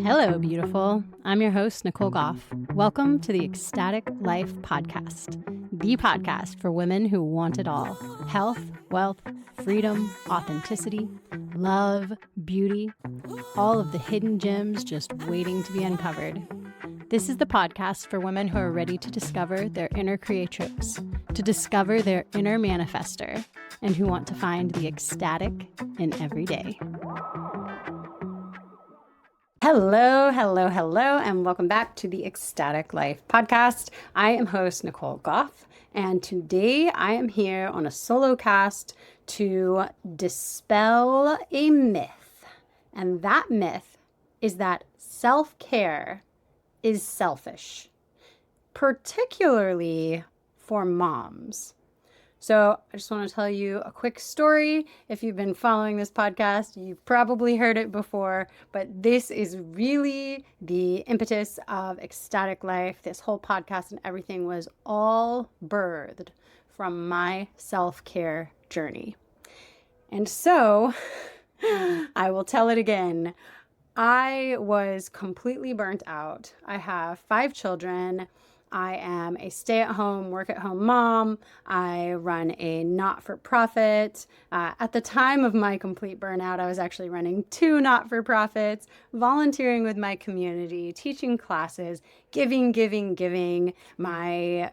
Hello, beautiful. I'm your host, Nicole Goff. Welcome to the Ecstatic Life Podcast, the podcast for women who want it all: health, wealth, freedom, authenticity, love, beauty, all of the hidden gems just waiting to be uncovered. This is the podcast for women who are ready to discover their inner creatrix, to discover their inner manifester, and who want to find the ecstatic in every day. Hello, and welcome back to the Ecstatic Life Podcast. I am host Nicole Goff, and today I am here on a solo cast to dispel a myth. And that myth is that self-care is selfish, particularly for moms. So I just want to tell you a quick story. If you've been following this podcast, you've probably heard it before, but this is really the impetus of Ecstatic Life. This whole podcast and everything was all birthed from my self-care journey. And so I will tell it again. I was completely burnt out. I have 5 children. I am a stay-at-home, work-at-home mom. I run a not-for-profit. At the time of my complete burnout, I was actually running 2 not-for-profits, volunteering with my community, teaching classes, giving. My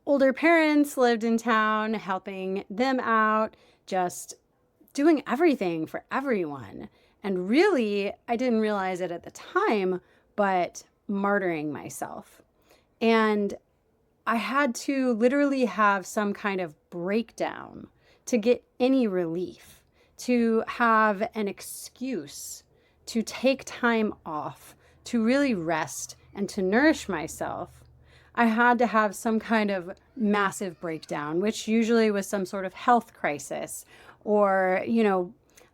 older parents lived in town, helping them out, just doing everything for everyone. And really, I didn't realize it at the time, but martyring myself. And I had to literally have some kind of breakdown to get any relief, to have an excuse to take time off, to really rest and to nourish myself. I had to have some kind of massive breakdown, which usually was some sort of health crisis, or,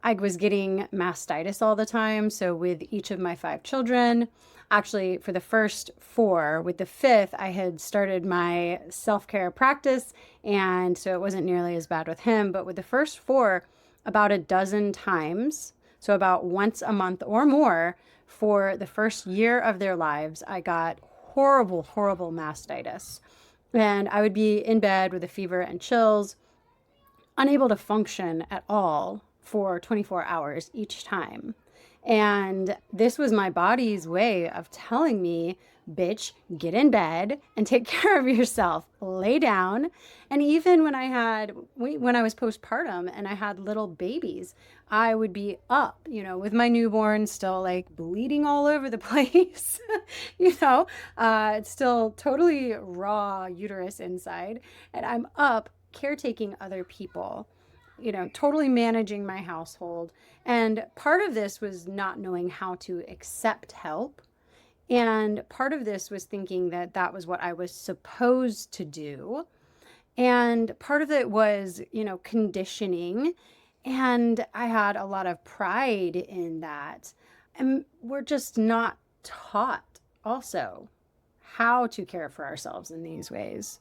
I was getting mastitis all the time. So with each of my 5 children, actually for the first 4, with the 5th, I had started my self-care practice. And so it wasn't nearly as bad with him. But with the first 4, about a dozen times, so about once a month or more, for the first year of their lives, I got horrible mastitis. And I would be in bed with a fever and chills, unable to function at all for 24 hours each time. And this was my body's way of telling me, bitch, get in bed and take care of yourself, lay down. And even when I was postpartum and I had little babies, I would be up, with my newborn still like bleeding all over the place, it's still totally raw uterus inside. And I'm up caretaking other people, totally managing my household. And part of this was not knowing how to accept help. And part of this was thinking that that was what I was supposed to do. And part of it was, conditioning. And I had a lot of pride in that. And we're just not taught also how to care for ourselves in these ways.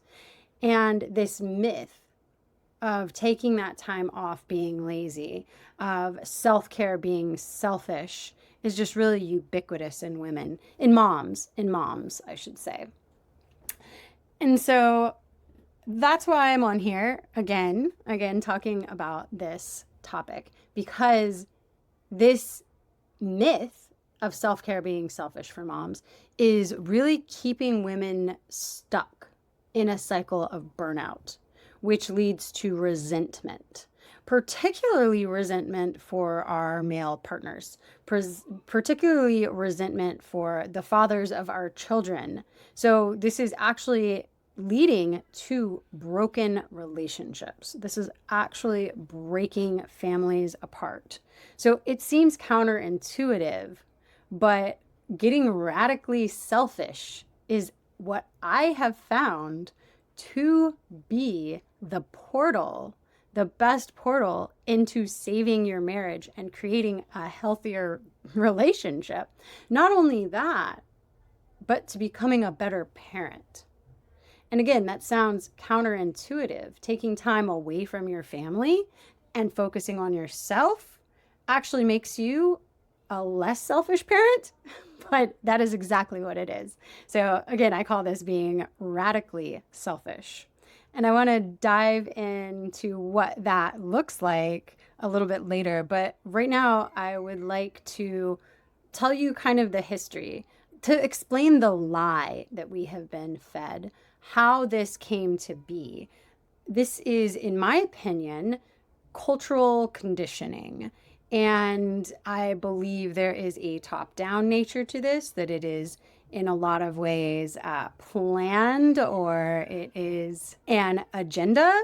And this myth of taking that time off being lazy, of self-care being selfish, is just really ubiquitous in women, in moms, I should say. And so that's why I'm on here again, talking about this topic, because this myth of self-care being selfish for moms is really keeping women stuck in a cycle of burnout, which leads to resentment, particularly resentment for our male partners, particularly resentment for the fathers of our children. So this is actually leading to broken relationships. This is actually breaking families apart. So it seems counterintuitive, but getting radically selfish is what I have found to be the best portal into saving your marriage and creating a healthier relationship. Not only that, but to becoming a better parent. And again, that sounds counterintuitive. Taking time away from your family and focusing on yourself actually makes you a less selfish parent. but that is exactly what it is. So again, I call this being radically selfish. And I want to dive into what that looks like a little bit later. But right now, I would like to tell you kind of the history to explain the lie that we have been fed, how this came to be. This is, in my opinion, cultural conditioning. And I believe there is a top down nature to this, that it is in a lot of ways planned, or it is an agenda.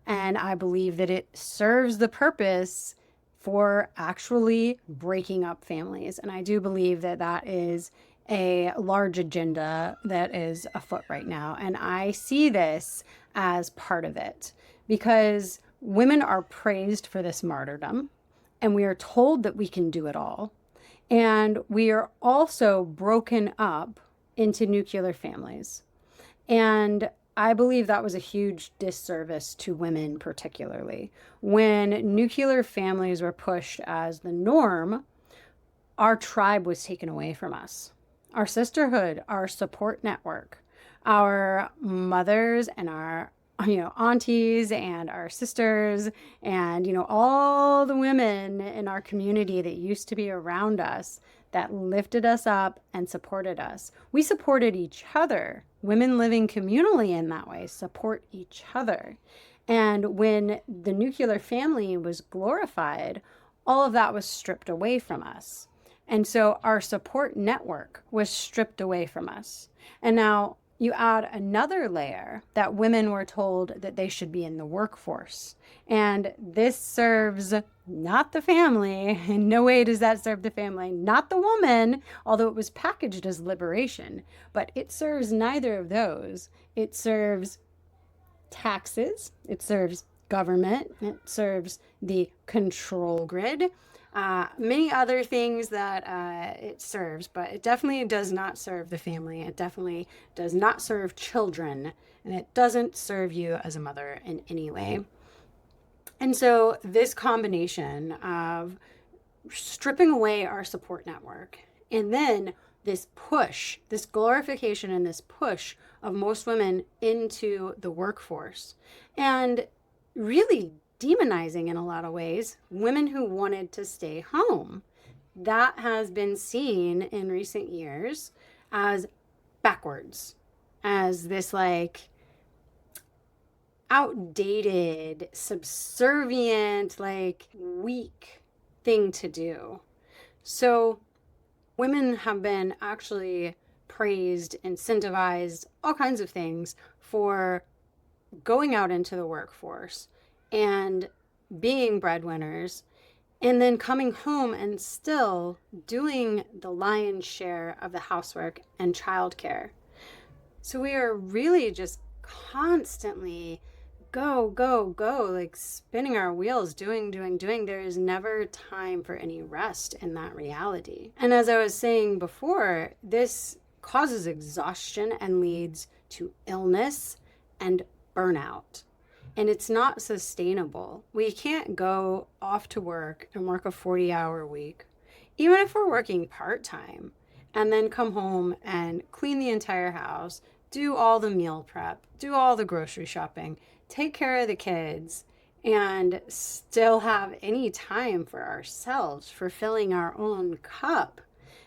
And I believe that it serves the purpose for actually breaking up families. And I do believe that that is a large agenda that is afoot right now. And I see this as part of it because women are praised for this martyrdom, and we are told that we can do it all. And we are also broken up into nuclear families. And I believe that was a huge disservice to women, particularly. When nuclear families were pushed as the norm, our tribe was taken away from us. Our sisterhood, our support network, our mothers and our aunties and our sisters and all the women in our community that used to be around us, that lifted us up and supported us. We supported each other. Women living communally in that way support each other. And when the nuclear family was glorified, all of that was stripped away from us. And so our support network was stripped away from us. And now you add another layer that women were told that they should be in the workforce. And this serves not the family. In no way does that serve the family, not the woman, although it was packaged as liberation. But it serves neither of those. It serves taxes, it serves government, it serves the control grid, many other things that it serves, but it definitely does not serve the family. It definitely does not serve children, and it doesn't serve you as a mother in any way. And so this combination of stripping away our support network, and then this push, this glorification and this push of most women into the workforce, and really demonizing in a lot of ways women who wanted to stay home. That has been seen in recent years as backwards, as this like outdated, subservient, like weak thing to do. So women have been actually praised, incentivized, all kinds of things for going out into the workforce and being breadwinners, and then coming home and still doing the lion's share of the housework and childcare. So we are really just constantly go, go, go, like spinning our wheels, doing. There is never time for any rest in that reality. And as I was saying before, this causes exhaustion and leads to illness and burnout. And it's not sustainable. We can't go off to work and work a 40-hour week, even if we're working part-time, and then come home and clean the entire house, do all the meal prep, do all the grocery shopping, take care of the kids, and still have any time for ourselves, for filling our own cup.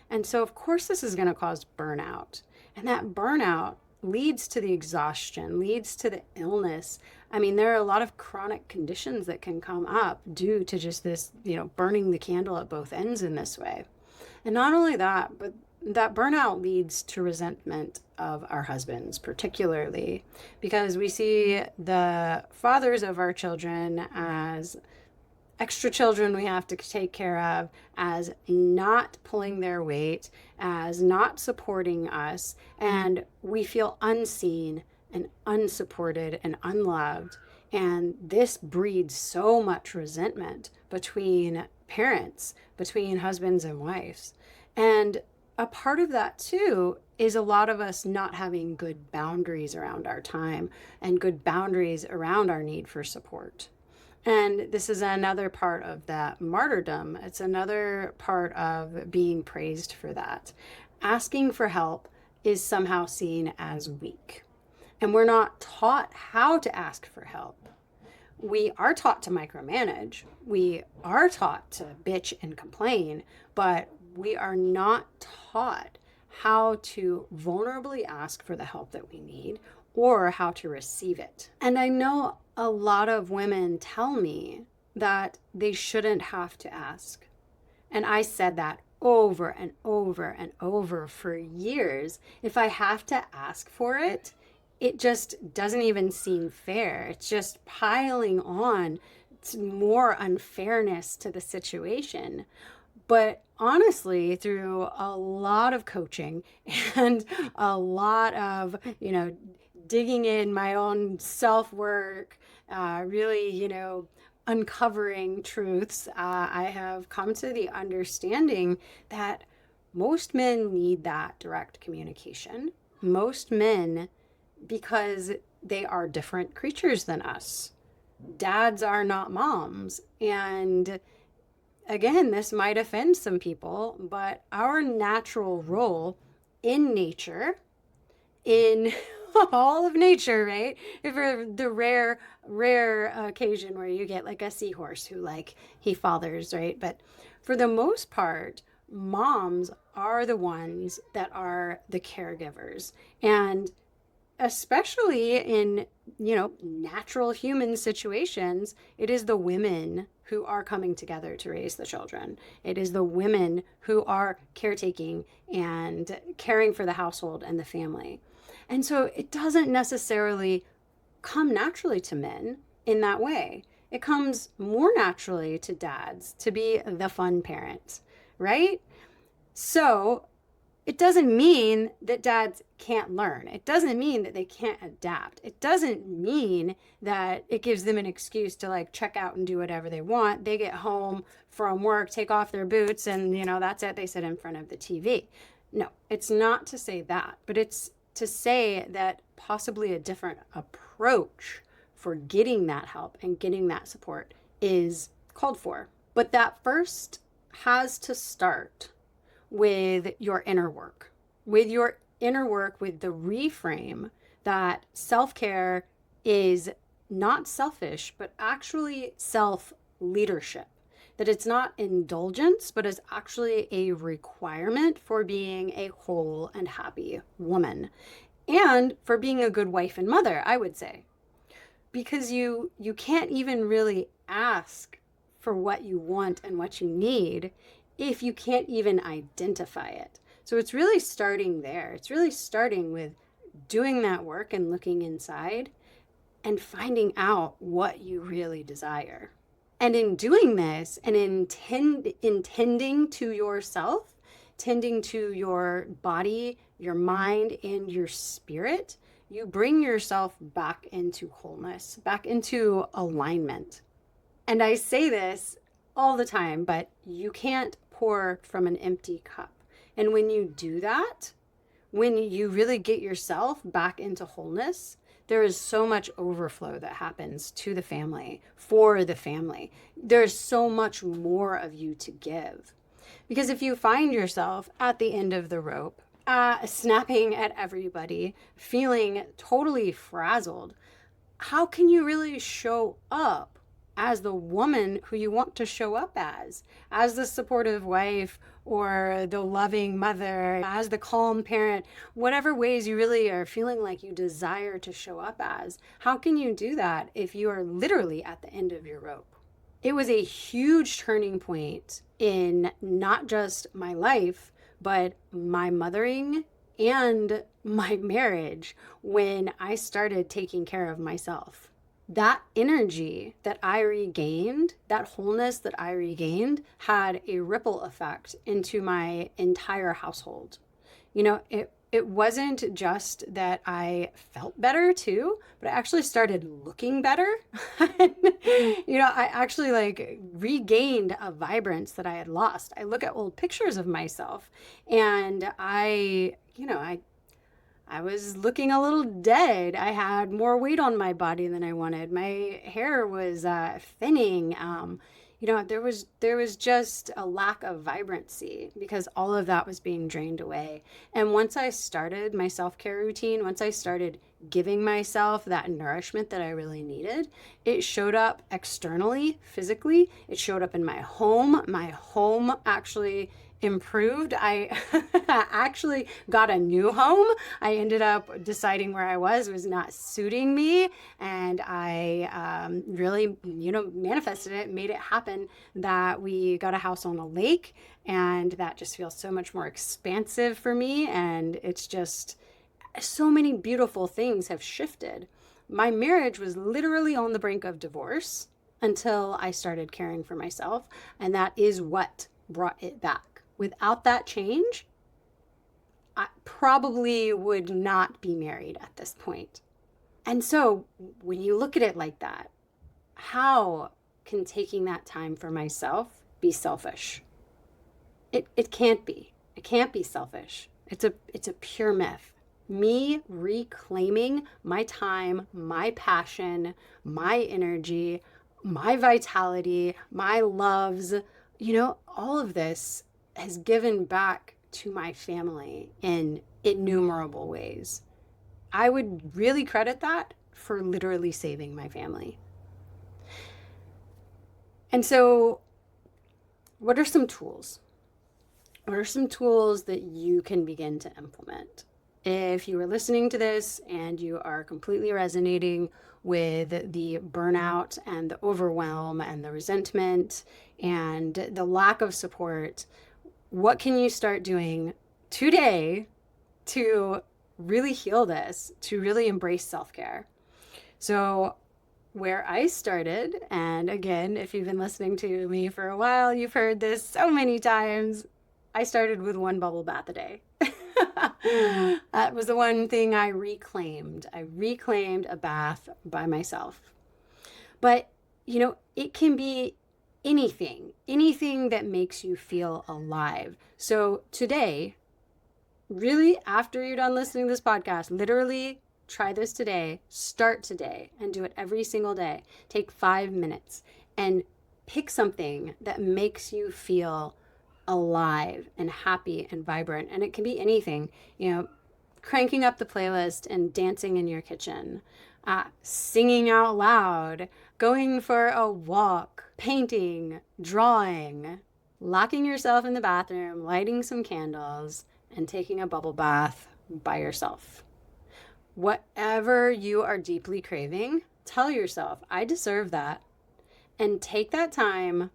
And so, of course, this is going to cause burnout. And that burnout leads to the exhaustion, leads to the illness. I mean, there are a lot of chronic conditions that can come up due to just this, burning the candle at both ends in this way. And not only that, but that burnout leads to resentment of our husbands, particularly because we see the fathers of our children as extra children we have to take care of, as not pulling their weight, as not supporting us, and we feel unseen and unsupported and unloved. And this breeds so much resentment between parents, between husbands and wives. And a part of that too is a lot of us not having good boundaries around our time and good boundaries around our need for support. And this is another part of that martyrdom. It's another part of being praised for that. Asking for help is somehow seen as weak. And we're not taught how to ask for help. We are taught to micromanage. We are taught to bitch and complain, but we are not taught how to vulnerably ask for the help that we need or how to receive it. And I know a lot of women tell me that they shouldn't have to ask. And I said that over and over and over for years. If I have to ask for it, it just doesn't even seem fair. It's just piling on more unfairness to the situation. But honestly, through a lot of coaching and a lot of, digging in my own self work, really, uncovering truths, I have come to the understanding that most men need that direct communication. Most men, because they are different creatures than us. Dads are not moms. And again, this might offend some people, but our natural role in nature, in all of nature, right? For the rare occasion where you get like a seahorse who he fathers, right? But for the most part, moms are the ones that are the caregivers. And especially in, natural human situations, it is the women who are coming together to raise the children. It is the women who are caretaking and caring for the household and the family. And so it doesn't necessarily come naturally to men in that way. It comes more naturally to dads to be the fun parent, right? So it doesn't mean that dads can't learn. It doesn't mean that they can't adapt. It doesn't mean that it gives them an excuse to check out and do whatever they want. They get home from work, take off their boots, and that's it. They sit in front of the TV. No, it's not to say that, but it's to say that possibly a different approach for getting that help and getting that support is called for. But that first has to start with your inner work, with the reframe that self-care is not selfish, but actually self-leadership. That it's not indulgence, but is actually a requirement for being a whole and happy woman. And for being a good wife and mother, I would say. Because you can't even really ask for what you want and what you need if you can't even identify it. So it's really starting there. It's really starting with doing that work and looking inside and finding out what you really desire. And in doing this and intending to yourself, tending to your body, your mind, and your spirit, you bring yourself back into wholeness, back into alignment. And I say this all the time, but you can't pour from an empty cup. And when you do that, when you really get yourself back into wholeness, there is so much overflow that happens to the family, for the family. There's so much more of you to give. Because if you find yourself at the end of the rope, snapping at everybody, feeling totally frazzled, how can you really show up as the woman who you want to show up as the supportive wife or the loving mother, as the calm parent, whatever ways you really are feeling like you desire to show up as? How can you do that if you are literally at the end of your rope? It was a huge turning point in not just my life, but my mothering and my marriage when I started taking care of myself. That energy that I regained, that wholeness that I regained, had a ripple effect into my entire household. It wasn't just that I felt better too, but I actually started looking better. I actually regained a vibrance that I had lost. I look at old pictures of myself and I I was looking a little dead. I had more weight on my body than I wanted. My hair was thinning. There was just a lack of vibrancy because all of that was being drained away. And once I started my self-care routine, once I started giving myself that nourishment that I really needed, it showed up externally, physically. It showed up in my home. My home actually improved. I actually got a new home. I ended up deciding where I was not suiting me, and I really, manifested it, made it happen that we got a house on a lake, and that just feels so much more expansive for me, and it's just so many beautiful things have shifted. My marriage was literally on the brink of divorce until I started caring for myself, and that is what brought it back. Without that change, I probably would not be married at this point. And so when you look at it like that, how can taking that time for myself be selfish? It can't be. It can't be selfish. It's a pure myth. Me reclaiming my time, my passion, my energy, my vitality, my loves, all of this has given back to my family in innumerable ways. I would really credit that for literally saving my family. And so, what are some tools? What are some tools that you can begin to implement? If you are listening to this and you are completely resonating with the burnout and the overwhelm and the resentment and the lack of support, what can you start doing today to really heal this, to really embrace self-care? So where I started, and again, if you've been listening to me for a while, you've heard this so many times, I started with one bubble bath a day. That was the one thing I reclaimed. I reclaimed a bath by myself. But, it can be anything that makes you feel alive. So today, really, after you're done listening to this podcast, literally try this today, start today, and do it every single day. Take 5 minutes and pick something that makes you feel alive and happy and vibrant. And it can be anything, cranking up the playlist and dancing in your kitchen, singing out loud, going for a walk, painting, drawing, locking yourself in the bathroom, lighting some candles, and taking a bubble bath by yourself. Whatever you are deeply craving, tell yourself, I deserve that. And take that time.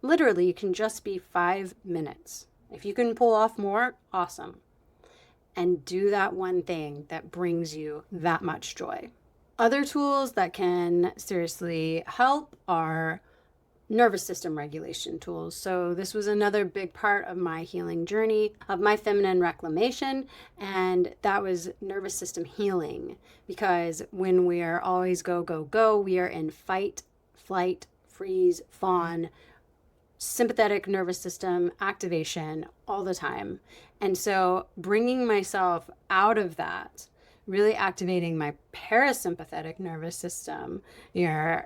Literally, it can just be 5 minutes. If you can pull off more, awesome. And do that one thing that brings you that much joy. Other tools that can seriously help are nervous system regulation tools. So this was another big part of my healing journey, of my feminine reclamation, and that was nervous system healing. Because when we are always go, go, go, we are in fight, flight, freeze, fawn, sympathetic nervous system activation all the time. And so bringing myself out of that, really activating my parasympathetic nervous system, your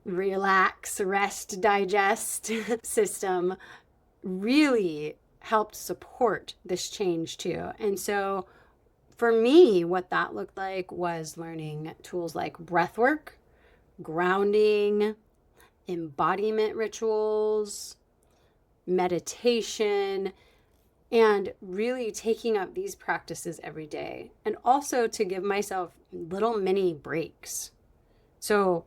relax, rest, digest system, really helped support this change too. And so for me, what that looked like was learning tools like breath work, grounding, embodiment rituals, meditation, and really taking up these practices every day. And also to give myself little mini breaks. So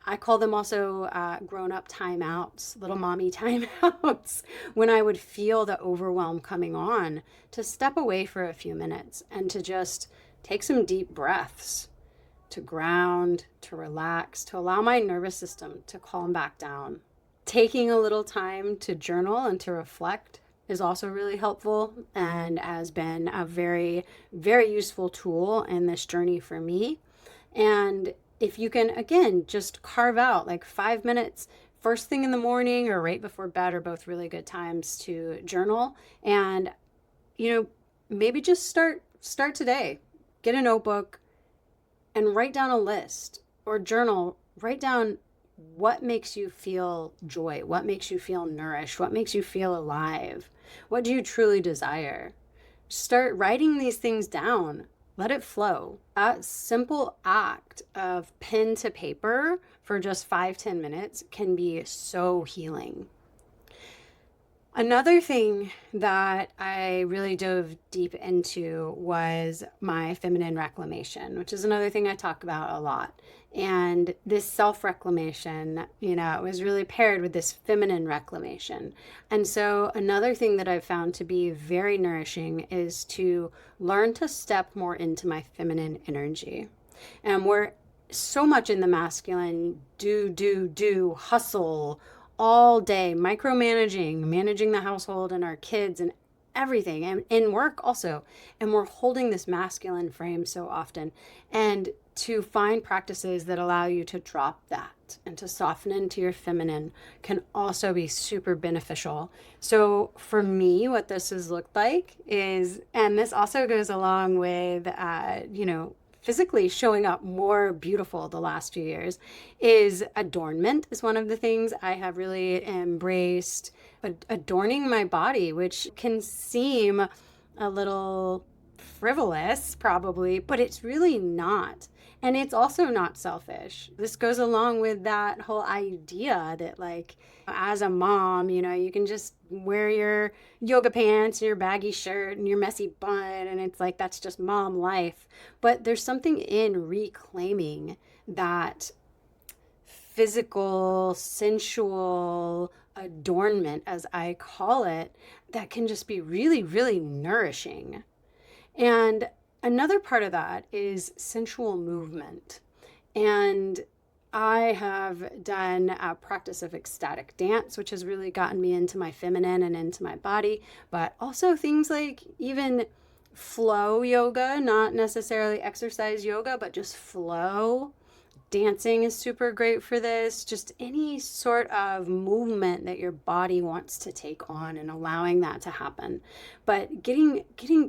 I call them also grown-up timeouts, little mommy timeouts, when I would feel the overwhelm coming on, to step away for a few minutes and to just take some deep breaths, to ground, to relax, to allow my nervous system to calm back down. Taking a little time to journal and to reflect is also really helpful and has been a very, very useful tool in this journey for me. And if you can, again, just carve out like 5 minutes, first thing in the morning or right before bed are both really good times to journal. And, maybe just start Start today. Get a notebook and write down a list or journal. Write down what makes you feel joy, what makes you feel nourished, what makes you feel alive, what do you truly desire. Start writing these things down. Let it flow. A simple act of pen to paper for just 5-10 minutes can be so healing. Another thing that I really dove deep into was my feminine reclamation, which is another thing I talk about a lot. And this self reclamation, it was really paired with this feminine reclamation. And so, another thing that I've found to be very nourishing is to learn to step more into my feminine energy. And we're so much in the masculine do, hustle, all day, micromanaging, managing the household and our kids and everything, and in work also. And we're holding this masculine frame so often. And to find practices that allow you to drop that and to soften into your feminine can also be super beneficial. So for me, what this has looked like is, and this also goes along with, physically showing up more beautiful the last few years, is adornment is one of the things I have really embraced. Adorning my body, which can seem a little frivolous probably, but it's really not. And it's also not selfish. This goes along with that whole idea that, like, as a mom, you can just wear your yoga pants and your baggy shirt and your messy bun, and it's like that's just mom life. But there's something in reclaiming that physical, sensual adornment, as I call it, that can just be really, really nourishing. And another part of that is sensual movement. And I have done a practice of ecstatic dance, which has really gotten me into my feminine and into my body, but also things like even flow yoga, not necessarily exercise yoga, but just flow. Dancing is super great for this. Just any sort of movement that your body wants to take on and allowing that to happen. But getting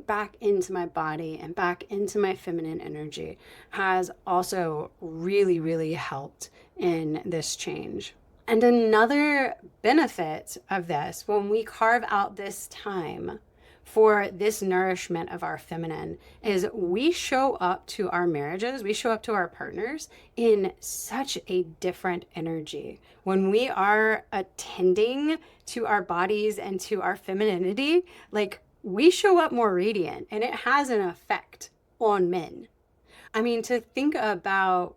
back into my body and back into my feminine energy has also really, really helped in this change. And another benefit of this, when we carve out this time for this nourishment of our feminine, is we show up to our marriages, we show up to our partners in such a different energy. When we are attending to our bodies and to our femininity, like, we show up more radiant, and it has an effect on men. I mean, to think about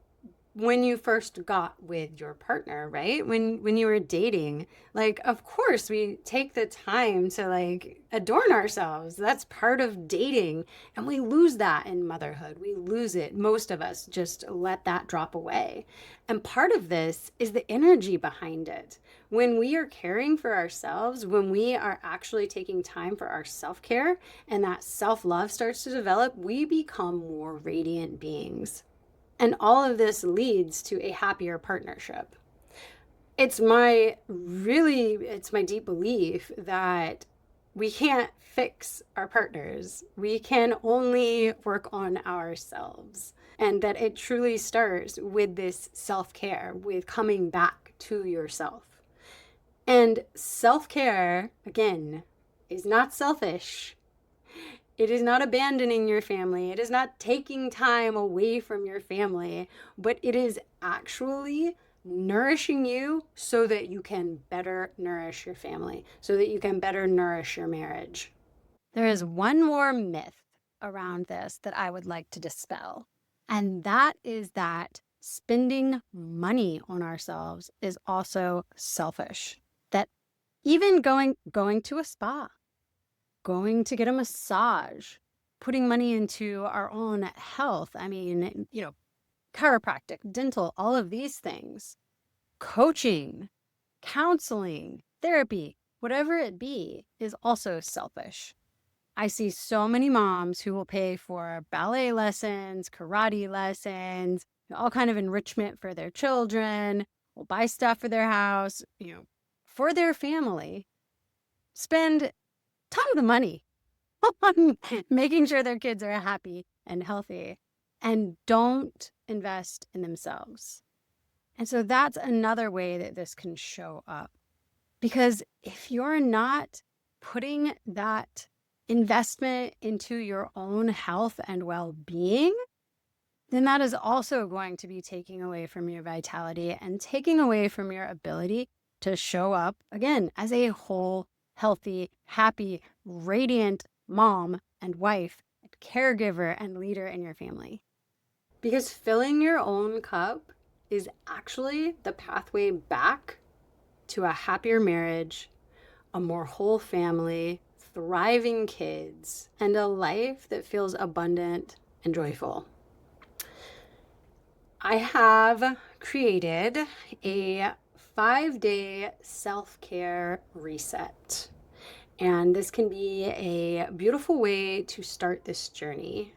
when you first got with your partner, right? When you were dating, like, of course we take the time to, like, adorn ourselves. That's part of dating. And we lose that in motherhood. We lose it. Most of us just let that drop away. And part of this is the energy behind it. When we are caring for ourselves, when we are actually taking time for our self-care and that self-love starts to develop, we become more radiant beings. And all of this leads to a happier partnership. It's my deep belief that we can't fix our partners. We can only work on ourselves. And that it truly starts with this self-care, with coming back to yourself. And self-care, again, is not selfish. It is not abandoning your family. It is not taking time away from your family, but it is actually nourishing you so that you can better nourish your family, so that you can better nourish your marriage. There is one more myth around this that I would like to dispel, and that is that spending money on ourselves is also selfish. That even going to a spa, going to get a massage, putting money into our own health. I mean, chiropractic, dental, all of these things, coaching, counseling, therapy, whatever it be, is also selfish. I see so many moms who will pay for ballet lessons, karate lessons, all kind of enrichment for their children, will buy stuff for their house, for their family, spend tons of money on making sure their kids are happy and healthy and don't invest in themselves. And so that's another way that this can show up. Because if you're not putting that investment into your own health and well-being, then that is also going to be taking away from your vitality and taking away from your ability to show up again as a whole, healthy, happy, radiant mom and wife, and caregiver and leader in your family. Because filling your own cup is actually the pathway back to a happier marriage, a more whole family, thriving kids, and a life that feels abundant and joyful. I have created a 5-day self-care reset. And this can be a beautiful way to start this journey.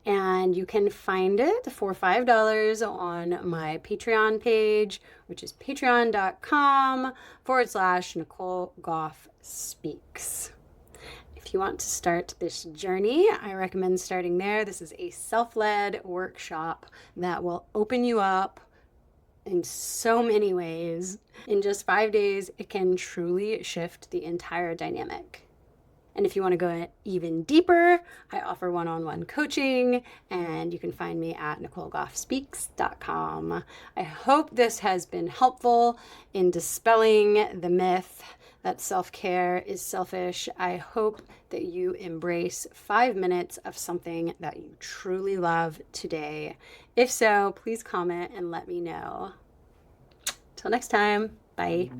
And you can find it for $5 on my Patreon page, which is patreon.com/Nicole Goff Speaks. If you want to start this journey, I recommend starting there. This is a self-led workshop that will open you up in so many ways. In just 5 days, it can truly shift the entire dynamic. And if you want to go even deeper, I offer one-on-one coaching, and you can find me at NicoleGoffSpeaks.com. I hope this has been helpful in dispelling the myth that self-care is selfish. I hope that you embrace 5 minutes of something that you truly love today. If so, please comment and let me know. Till next time, bye.